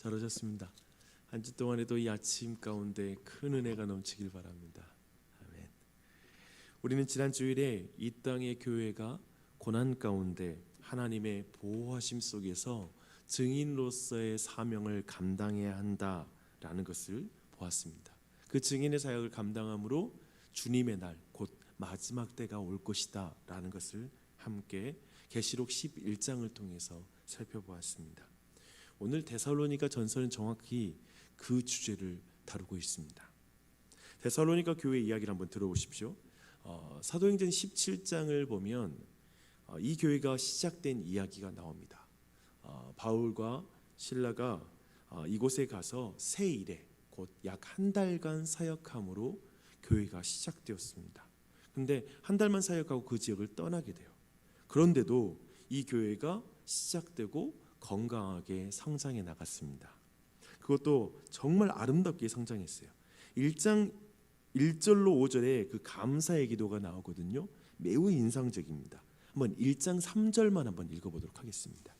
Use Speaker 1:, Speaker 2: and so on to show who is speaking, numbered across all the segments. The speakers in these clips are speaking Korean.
Speaker 1: 잘 오셨습니다. 한 주 동안에도 이 아침 가운데 큰 은혜가 넘치길 바랍니다. 아멘. 우리는 지난 주일에 이 땅의 교회가 고난 가운데 하나님의 보호하심 속에서 증인으로서의 사명을 감당해야 한다라는 것을 보았습니다. 그 증인의 사역을 감당함으로 주님의 날, 곧 마지막 때가 올 것이다 라는 것을 함께 계시록 11장을 통해서 살펴보았습니다. 오늘 데살로니가 전서는 정확히 그 주제를 다루고 있습니다. 데살로니가 교회 이야기를 한번 들어보십시오. 사도행전 17장을 보면 이 교회가 시작된 이야기가 나옵니다. 바울과 실라가 이곳에 가서 새 일에 곧 약 한 달간 사역함으로 교회가 시작되었습니다. 그런데 한 달만 사역하고 그 지역을 떠나게 돼요. 그런데도 이 교회가 시작되고 건강하게 성장해 나갔습니다. 그것도 정말 아름답게 성장했어요. 1장 1절로 5절에 그 감사의 기도가 나오거든요. 매우 인상적입니다. 한번 1장 3절만 한번 읽어보도록 하겠습니다.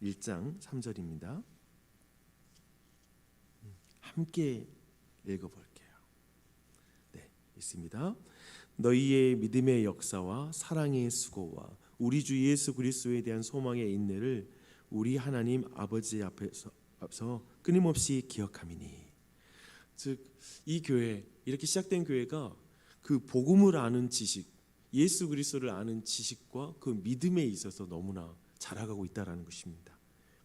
Speaker 1: 1장 3절입니다. 함께 읽어볼게요. 네, 있습니다. 너희의 믿음의 역사와 사랑의 수고와 우리 주 예수 그리스도에 대한 소망의 인내를 우리 하나님 아버지 앞에서 끊임없이 기억함이니. 즉 이 교회, 이렇게 시작된 교회가 그 복음을 아는 지식, 예수 그리스도를 아는 지식과 그 믿음에 있어서 너무나 자라가고 있다라는 것입니다.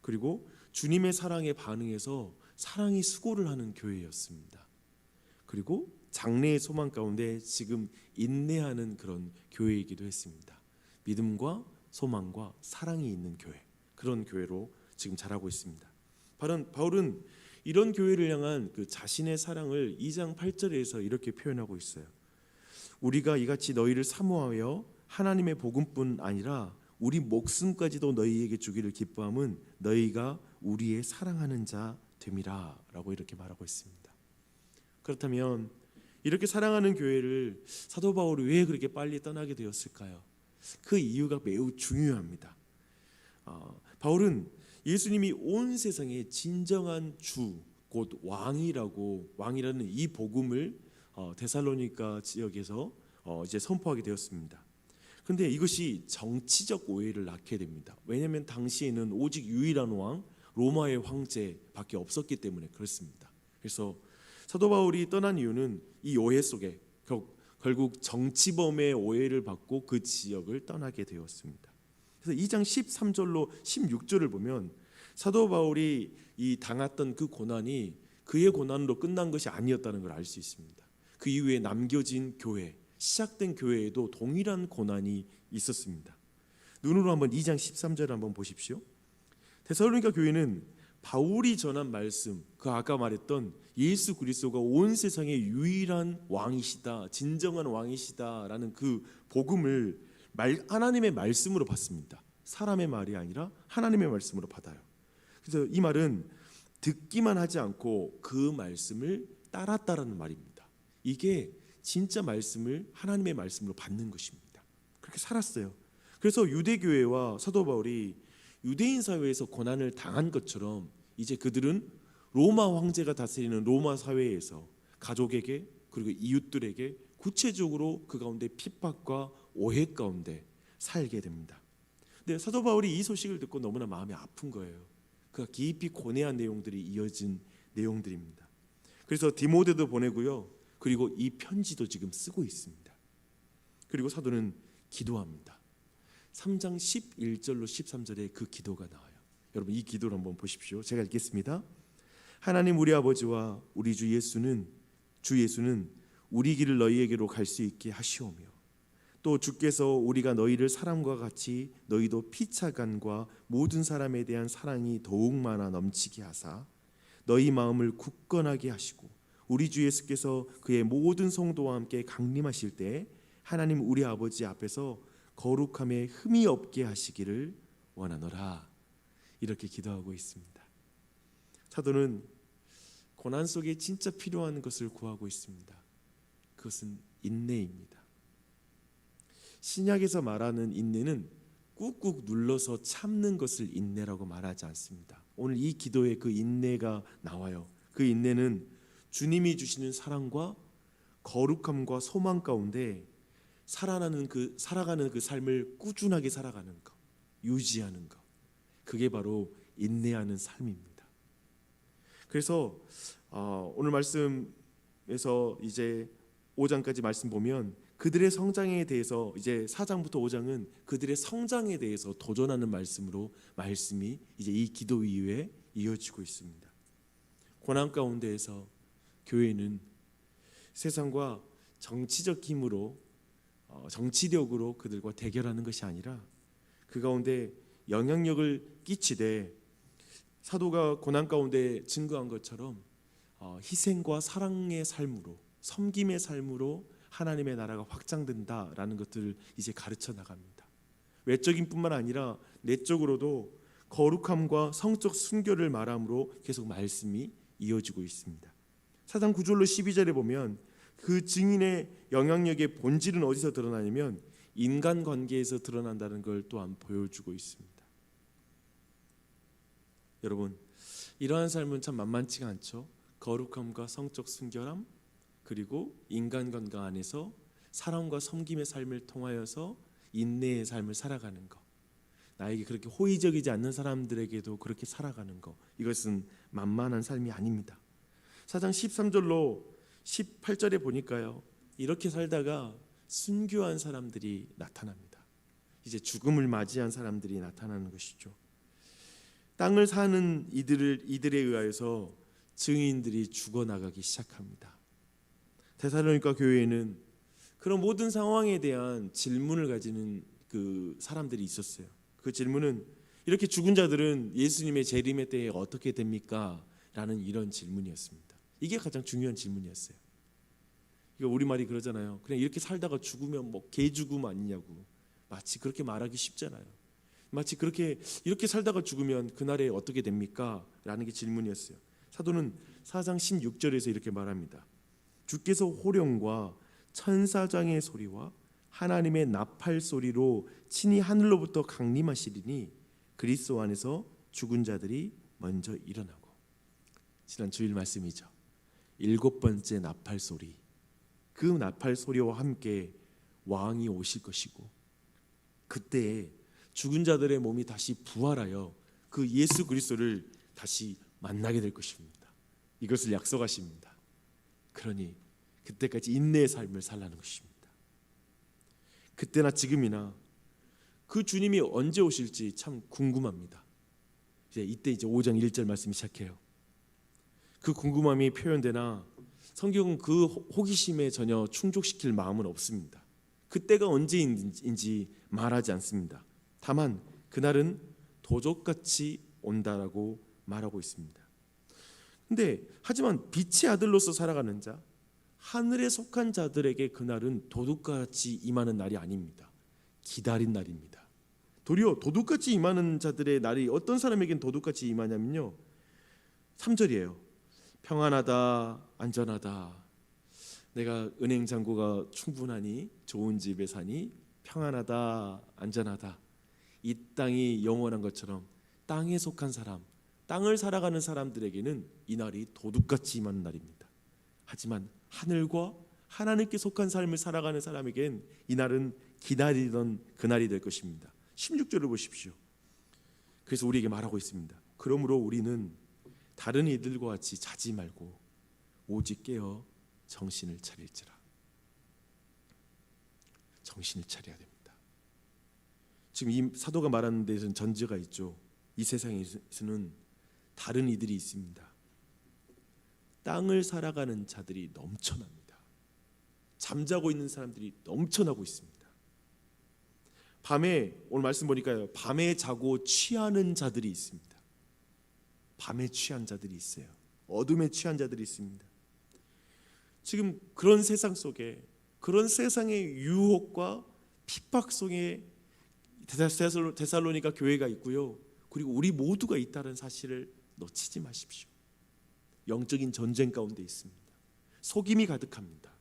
Speaker 1: 그리고 주님의 사랑에 반응해서 사랑의 수고를 하는 교회였습니다. 그리고 장래의 소망 가운데 지금 인내하는 그런 교회이기도 했습니다. 믿음과 소망과 사랑이 있는 교회, 그런 교회로 지금 자라고 있습니다. 바울은 이런 교회를 향한 그 자신의 사랑을 2장 8절에서 이렇게 표현하고 있어요. 우리가 이같이 너희를 사모하여 하나님의 복음뿐 아니라 우리 목숨까지도 너희에게 주기를 기뻐함은 너희가 우리의 사랑하는 자 됨이라 라고 이렇게 말하고 있습니다. 그렇다면 이렇게 사랑하는 교회를 사도 바울이 왜 그렇게 빨리 떠나게 되었을까요? 그 이유가 매우 중요합니다. 바울은 예수님이 온 세상의 진정한 주, 곧 왕이라는 이 복음을 데살로니가 지역에서 이제 선포하게 되었습니다. 그런데 이것이 정치적 오해를 낳게 됩니다. 왜냐하면 당시에는 오직 유일한 왕, 로마의 황제밖에 없었기 때문에 그렇습니다. 그래서 사도 바울이 떠난 이유는 이 오해 속에 결국 정치범의 오해를 받고 그 지역을 떠나게 되었습니다. 그래서 2장 13절로 16절을 보면 사도 바울이 이 당했던 그 고난이 그의 고난으로 끝난 것이 아니었다는 걸 알 수 있습니다. 그 이후에 남겨진 교회, 시작된 교회에도 동일한 고난이 있었습니다. 눈으로 한번 2장 13절을 한번 보십시오. 데살로니가 교회는 바울이 전한 말씀, 그 아까 말했던 예수 그리스도가 온 세상의 유일한 왕이시다, 진정한 왕이시다라는 그 복음을 하나님의 말씀으로 받습니다. 사람의 말이 아니라 하나님의 말씀으로 받아요. 그래서 이 말은 듣기만 하지 않고 그 말씀을 따랐다라는 말입니다. 이게 진짜 말씀을 하나님의 말씀으로 받는 것입니다. 그렇게 살았어요. 그래서 유대교회와 사도 바울이 유대인 사회에서 고난을 당한 것처럼 이제 그들은 로마 황제가 다스리는 로마 사회에서 가족에게 그리고 이웃들에게 구체적으로 그 가운데 핍박과 오해 가운데 살게 됩니다. 근데 사도 바울이 이 소식을 듣고 너무나 마음이 아픈 거예요. 그가 깊이 고뇌한 내용들이 이어진 내용들입니다. 그래서 디모데도 보내고요. 그리고 이 편지도 지금 쓰고 있습니다. 그리고 사도는 기도합니다. 3장 11절로 13절에 그 기도가 나와요. 여러분 이 기도를 한번 보십시오. 제가 읽겠습니다. 하나님 우리 아버지와 우리 주 예수는 우리 길을 너희에게로 갈 수 있게 하시오며 또 주께서 우리가 너희를 사람과 같이 너희도 피차간과 모든 사람에 대한 사랑이 더욱 많아 넘치게 하사 너희 마음을 굳건하게 하시고 우리 주 예수께서 그의 모든 성도와 함께 강림하실 때 하나님 우리 아버지 앞에서 거룩함에 흠이 없게 하시기를 원하노라. 이렇게 기도하고 있습니다. 사도는 고난 속에 진짜 필요한 것을 구하고 있습니다. 그것은 인내입니다. 신약에서 말하는 인내는 꾹꾹 눌러서 참는 것을 인내라고 말하지 않습니다. 오늘 이 기도에 그 인내가 나와요. 그 인내는 주님이 주시는 사랑과 거룩함과 소망 가운데 살아가는 그 삶을 꾸준하게 살아가는 것, 유지하는 것, 그게 바로 인내하는 삶입니다. 그래서 오늘 말씀에서 이제 5장까지 말씀 보면 그들의 성장에 대해서 이제 4장부터 5장은 그들의 성장에 대해서 도전하는 말씀이 이제 이 기도 이후에 이어지고 있습니다. 고난 가운데에서 교회는 세상과 정치적 힘으로 정치력으로 그들과 대결하는 것이 아니라 그 가운데 영향력을 끼치되 사도가 고난 가운데 증거한 것처럼 희생과 사랑의 삶으로 섬김의 삶으로 하나님의 나라가 확장된다라는 것들을 이제 가르쳐 나갑니다. 외적인 뿐만 아니라 내적으로도 거룩함과 성적 순결을 말함으로 계속 말씀이 이어지고 있습니다. 4장 9절로 12절에 보면 그 증인의 영향력의 본질은 어디서 드러나냐면 인간관계에서 드러난다는 걸 또한 보여주고 있습니다. 여러분, 이러한 삶은 참 만만치가 않죠. 거룩함과 성적 순결함, 그리고 인간관계 안에서 사랑과 섬김의 삶을 통하여서 인내의 삶을 살아가는 것, 나에게 그렇게 호의적이지 않는 사람들에게도 그렇게 살아가는 것, 이것은 만만한 삶이 아닙니다. 4장 13절로 18절에 보니까요, 이렇게 살다가 순교한 사람들이 나타납니다. 이제 죽음을 맞이한 사람들이 나타나는 것이죠. 땅을 사는 이들에 의하여서 증인들이 죽어나가기 시작합니다. 데살로니가 교회에는 그런 모든 상황에 대한 질문을 가지는 그 사람들이 있었어요. 그 질문은 이렇게 죽은 자들은 예수님의 재림의 때에 어떻게 됩니까? 라는 이런 질문이었습니다. 이게 가장 중요한 질문이었어요. 이거 우리말이 그러잖아요. 그냥 이렇게 살다가 죽으면 뭐 개죽음 아니냐고. 마치 그렇게 말하기 쉽잖아요. 마치 그렇게 이렇게 살다가 죽으면 그날에 어떻게 됩니까? 라는 게 질문이었어요. 사도는 4장 16절에서 이렇게 말합니다. 주께서 호령과 천사장의 소리와 하나님의 나팔 소리로 친히 하늘로부터 강림하시리니 그리스도 안에서 죽은 자들이 먼저 일어나고. 지난 주일 말씀이죠. 7번째 나팔 소리, 그 나팔 소리와 함께 왕이 오실 것이고 그때 죽은 자들의 몸이 다시 부활하여 그 예수 그리스도를 다시 만나게 될 것입니다. 이것을 약속하십니다. 그러니 그때까지 인내의 삶을 살라는 것입니다. 그때나 지금이나 그 주님이 언제 오실지 참 궁금합니다. 이때 5장 1절 말씀이 시작해요. 그 궁금함이 표현되나 성경은 그 호기심에 전혀 충족시킬 마음은 없습니다. 그때가 언제인지 말하지 않습니다. 다만 그날은 도적같이 온다라고 말하고 있습니다. 근데 하지만 빛의 아들로서 살아가는 자, 하늘에 속한 자들에게 그날은 도둑같이 임하는 날이 아닙니다. 기다린 날입니다. 도리어 도둑같이 임하는 자들의 날이 어떤 사람에겐 도둑같이 임하냐면요, 3절이에요. 평안하다, 안전하다. 내가 은행 잔고가 충분하니, 좋은 집에 사니, 평안하다, 안전하다. 이 땅이 영원한 것처럼 땅에 속한 사람, 땅을 살아가는 사람들에게는 이 날이 도둑같이 임하는 날입니다. 하지만 하늘과 하나님께 속한 삶을 살아가는 사람에겐 이 날은 기다리던 그날이 될 것입니다. 16절을 보십시오. 그래서 우리에게 말하고 있습니다. 그러므로 우리는 다른 이들과 같이 자지 말고 오직 깨어 정신을 차릴지라. 정신을 차려야 됩니다. 지금 이 사도가 말하는 데에서는 전제가 있죠. 이 세상에서는 다른 이들이 있습니다. 땅을 살아가는 자들이 넘쳐납니다. 잠자고 있는 사람들이 넘쳐나고 있습니다. 밤에, 오늘 말씀 보니까요, 밤에 자고 취하는 자들이 있습니다. 밤에 취한 자들이 있어요. 어둠에 취한 자들이 있습니다. 지금 그런 세상 속에, 그런 세상의 유혹과 핍박 속에 데살로니가 교회가 있고요, 그리고 우리 모두가 있다는 사실을 놓치지 마십시오. 영적인 전쟁 가운데 있습니다. 속임이 가득합니다.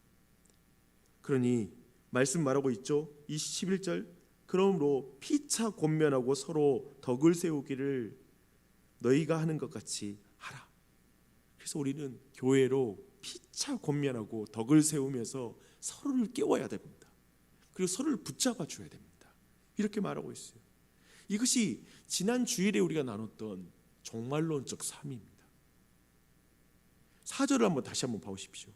Speaker 1: 그러니 말씀 말하고 있죠. 이 11절, 그러므로 피차 권면하고 서로 덕을 세우기를 너희가 하는 것 같이 하라. 그래서 우리는 교회로 피차 권면하고 덕을 세우면서 서로를 깨워야 됩니다. 그리고 서로를 붙잡아 줘야 됩니다. 이렇게 말하고 있어요. 이것이 지난 주일에 우리가 나눴던 종말론적 삶입니다. 4절을 한번 다시 한번 봐보십시오.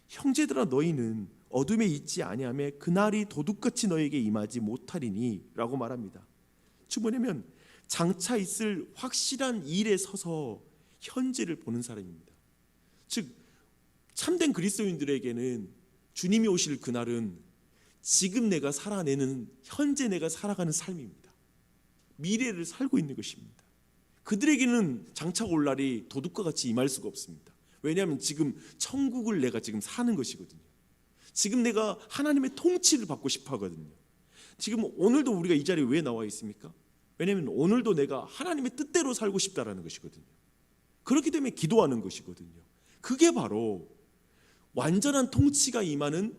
Speaker 1: 형제들아 너희는 어둠에 있지 아니하며 그날이 도둑같이 너에게 임하지 못하리니 라고 말합니다. 즉 뭐냐면 장차 있을 확실한 일에 서서 현재를 보는 사람입니다. 즉 참된 그리스도인들에게는 주님이 오실 그날은 지금 내가 살아내는 현재 내가 살아가는 삶입니다. 미래를 살고 있는 것입니다. 그들에게는 장차 올 날이 도둑과 같이 임할 수가 없습니다. 왜냐하면 지금 천국을 내가 지금 사는 것이거든요. 지금 내가 하나님의 통치를 받고 싶어 하거든요. 지금 오늘도 우리가 이 자리에 왜 나와 있습니까? 왜냐하면 오늘도 내가 하나님의 뜻대로 살고 싶다라는 것이거든요. 그렇기 때문에 기도하는 것이거든요. 그게 바로 완전한 통치가 임하는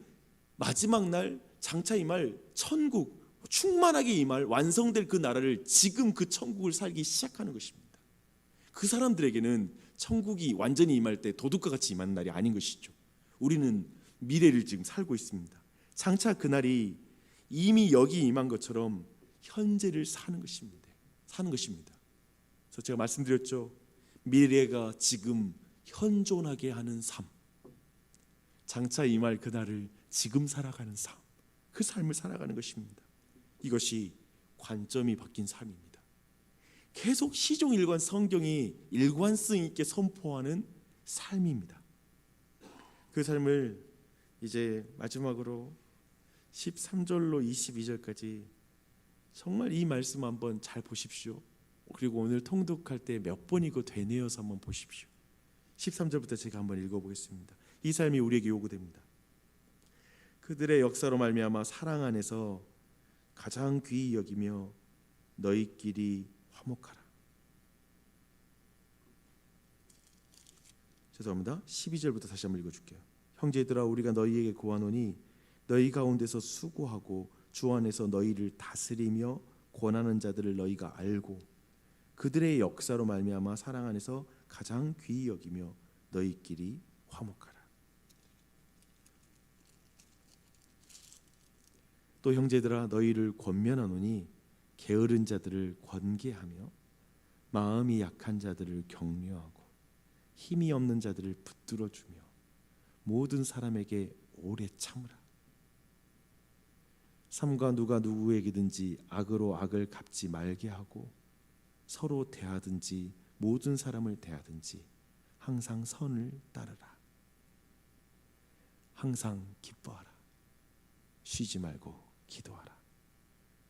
Speaker 1: 마지막 날 장차 임할 천국, 충만하게 임할 완성될 그 나라를 지금 그 천국을 살기 시작하는 것입니다. 그 사람들에게는 천국이 완전히 임할 때 도둑과 같이 임하는 날이 아닌 것이죠. 우리는 미래를 지금 살고 있습니다. 장차 그날이 이미 여기 임한 것처럼 현재를 사는 것입니다. 그래서 제가 말씀드렸죠. 미래가 지금 현존하게 하는 삶, 장차 임할 그날을 지금 살아가는 삶, 그 삶을 살아가는 것입니다. 이것이 관점이 바뀐 삶입니다. 계속 시종일관 성경이 일관성 있게 선포하는 삶입니다. 그 삶을 이제 마지막으로 13절로 22절까지 정말 이 말씀 한번 잘 보십시오. 그리고 오늘 통독할 때 몇 번이고 되뇌어서 한번 보십시오. 13절부터 제가 한번 읽어보겠습니다. 이 삶이 우리에게 요구됩니다. 그들의 역사로 말미암아 사랑 안에서 가장 귀히 여기며 너희끼리 화목하라. 죄송합니다. 12절부터 다시 한번 읽어줄게요. 형제들아 우리가 너희에게 구하노니 너희 가운데서 수고하고 주 안에서 너희를 다스리며 권하는 자들을 너희가 알고 그들의 역사로 말미암아 사랑 안에서 가장 귀히 여기며 너희끼리 화목하라. 또 형제들아 너희를 권면하노니 게으른 자들을 권계하며 마음이 약한 자들을 격려하고 힘이 없는 자들을 붙들어주며 모든 사람에게 오래 참으라. 삼가 누가 누구에게든지 악으로 악을 갚지 말게 하고 서로 대하든지 모든 사람을 대하든지 항상 선을 따르라. 항상 기뻐하라. 쉬지 말고 기도하라.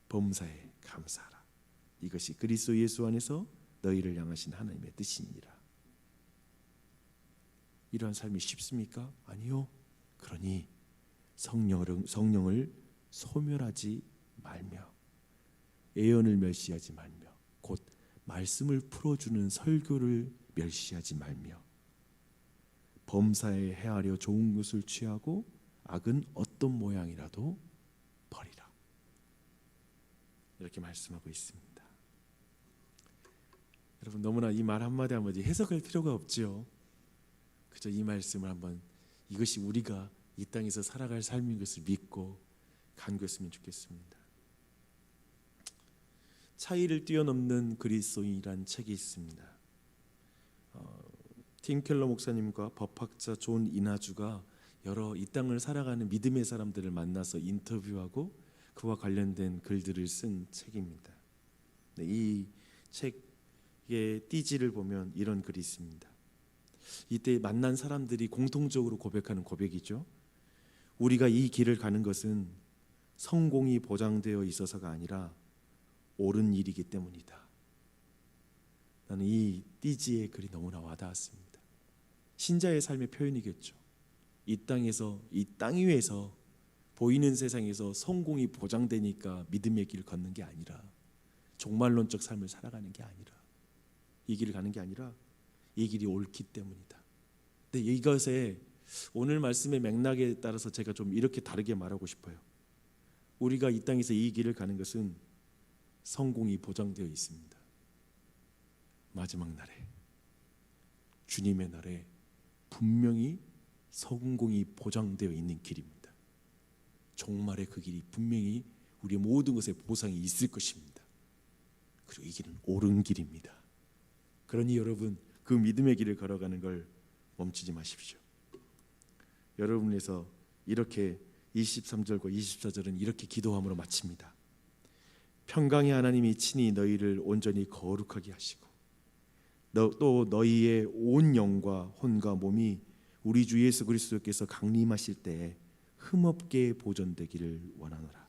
Speaker 1: 범사에 감사하라. 이것이 그리스도 예수 안에서 너희를 향하신 하나님의 뜻이니라. 이러한 삶이 쉽습니까? 아니요. 그러니 성령을 소멸하지 말며 예언을 멸시하지 말며 곧 말씀을 풀어주는 설교를 멸시하지 말며 범사에 헤아려 좋은 것을 취하고 악은 어떤 모양이라도 버리라. 이렇게 말씀하고 있습니다. 여러분 너무나 이 말 한마디 한마디 해석할 필요가 없지요. 그저 이 말씀을 한번 이것이 우리가 이 땅에서 살아갈 삶인 것을 믿고 간구했으면 좋겠습니다. 차이를 뛰어넘는 그리스도인이란 책이 있습니다. 팀 켈러 목사님과 법학자 존 이나주가 여러 이 땅을 살아가는 믿음의 사람들을 만나서 인터뷰하고 그와 관련된 글들을 쓴 책입니다. 이 책의 띠지를 보면 이런 글이 있습니다. 이때 만난 사람들이 공통적으로 고백하는 고백이죠. 우리가 이 길을 가는 것은 성공이 보장되어 있어서가 아니라 옳은 일이기 때문이다. 나는 이 띠지의 글이 너무나 와닿았습니다. 신자의 삶의 표현이겠죠. 이 땅에서, 이 땅 위에서 보이는 세상에서 성공이 보장되니까 믿음의 길을 걷는 게 아니라 종말론적 삶을 살아가는 게 아니라 이 길을 가는 게 아니라 이 길이 옳기 때문이다. 근데 이것에 오늘 말씀의 맥락에 따라서 제가 좀 이렇게 다르게 말하고 싶어요. 우리가 이 땅에서 이 길을 가는 것은 성공이 보장되어 있습니다. 마지막 날에, 주님의 날에 분명히 성공이 보장되어 있는 길입니다. 종말의 그 길이 분명히 우리의 모든 것에 보상이 있을 것입니다. 그리고 이 길은 옳은 길입니다. 그러니 여러분, 그 믿음의 길을 걸어가는 걸 멈추지 마십시오. 여러분에서 이렇게 23절과 24절은 이렇게 기도함으로 마칩니다. 평강의 하나님이 친히 너희를 온전히 거룩하게 하시고 또 너희의 온 영과 혼과 몸이 우리 주 예수 그리스도께서 강림하실 때에 흠없게 보존되기를 원하노라.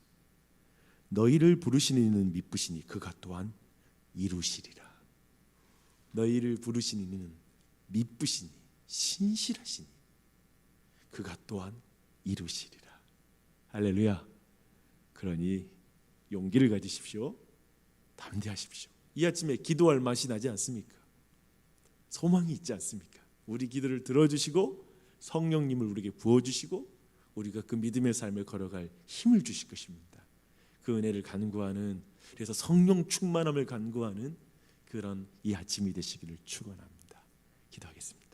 Speaker 1: 너희를 부르시는 이는 미쁘시니 그가 또한 이루시리라. 너희를 부르시는 이는 미쁘시니 신실하시니 그가 또한 이루시리라. 할렐루야. 그러니 용기를 가지십시오. 담대하십시오. 이 아침에 기도할 맛이 나지 않습니까? 소망이 있지 않습니까? 우리 기도를 들어주시고 성령님을 우리에게 부어주시고 우리가 그 믿음의 삶을 걸어갈 힘을 주실 것입니다. 그 은혜를 간구하는, 그래서 성령 충만함을 간구하는 그런 이 아침이 되시기를 축원합니다. 기도하겠습니다.